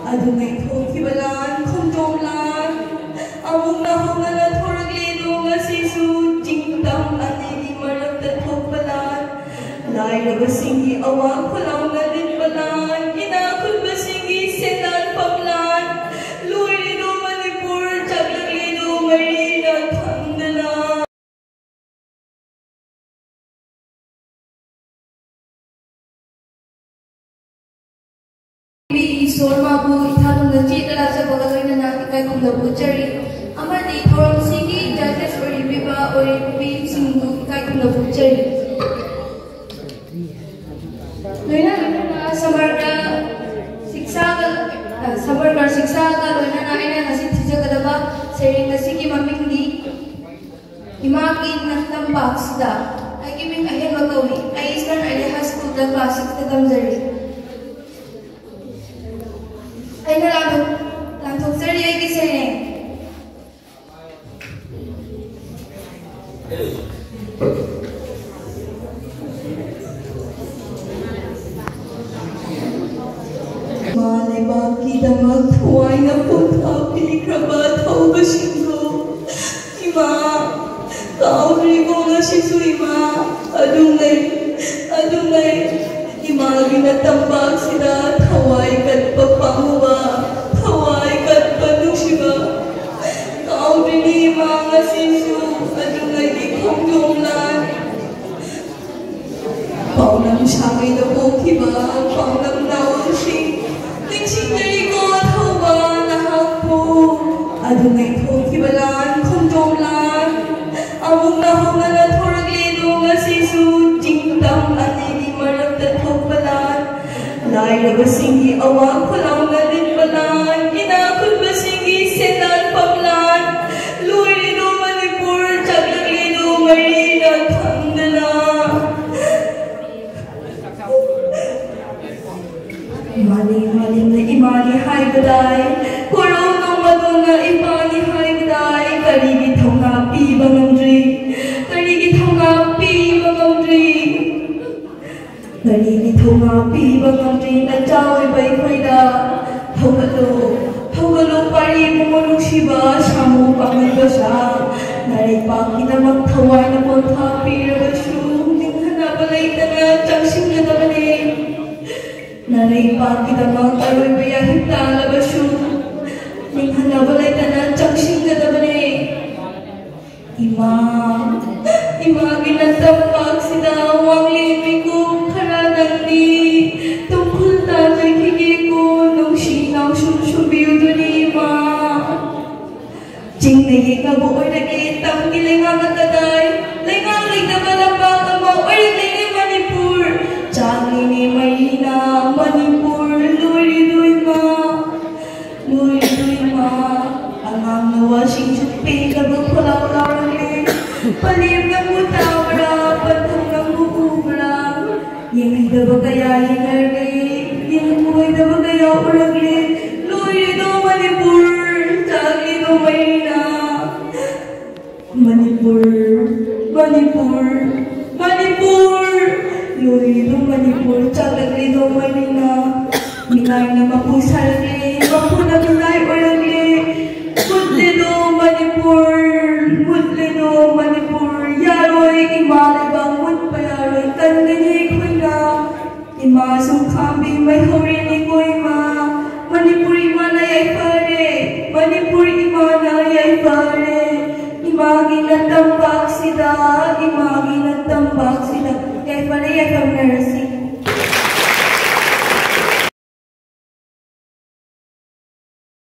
Adunay Thokibalan, Kondonglan, Among Nahongana Thoragledo, Ngasisu, Jingtam, Anigi Maragta Thokbalan, Laira Basingi, Awang Palaw na Litbalan, Inakul Basingi, Selan Pamlan, Luirido Manipur, Chaglaglido, Marina, Tangdalan. Sormabu ithalum da chitala jabaga loina na ikai kumda buchari amadi thoram sigi judges ori biba ori bi singbu ikai kumda buchari loina na samarga shiksha ga loina na ina hasi thija kadaba sering sigi mamingdi imaki nantam baksda ai giving ahen makawi ai iskan ai high school da class 6 ta tamjari Aina lantuk seri ay kisene. Male baki damat huway na punta pilikrabat hau basinggo. Ima, kauri ko nga sisu ima. Adunay. Ima ginatambak sila thawai kat papahuwa. Thawai kat panushiba. Kauri ima nga sisu. Adunay ikongdonglan. Paunam siya'y nabukiba. Paunam nawasing. Tingsing dari ko thawa nahakpo. Adunay thokibalan kondonglan. Among nahongan na thoragledo nga sisu. Jingtam anigi maragta thokbalan. Laira Basingi, Awang Palaw na Litbalan. Inakul Basingi, Selan Pamlan. Luirido Manipur, Chaglaglido, Marina, Tangdalan. Imali na imali haibaday. Kuraw ng madonna ipani haibaday. Karigi thonga piba ngamdri. Karigi thonga piba ngamdri. Karigi thonga piba ngamdri. Najawi bay khoida. Thogalo pari pumunong shiba. Shamu pangibasa. Naripaki na magthaway na pontha pirabasu. Ninghana balay na na changsing na nabali. Naripaki na magtaroy bayahit na labasu. Ninghana balay na na changsing na nabali. Ima ginatambak sida wang lipi ko karanang di. Tungkol tatay kiki ko nung sinaw susubiyo dun ima. Jing na yung kabuoy na kitang gilingang at taday. Lingang na malambak ang mauoy na yung Manipur. Changi ni Marina, Manipur, Luirido ima. Angang na washing chupin na bukulaw-law Palim ng mutawara, patong ng bukubra. Yung hida ba kaya hinarli? Yung buhay na ba kaya uragli? Luirido Manipur, Chaglaglido Marina. Manipur. Luirido Manipur, Chaglaglido Marina. Minay na mapusarli, mapunagulay uragli. Mudlido Manipur, Yaroy, Imalay bang mutpayaroy, Tandani kuina, Imasong kambi may horini ko ima, Manipur imana yay pare, Imagi natambak sila, yay pare yay pamnersi.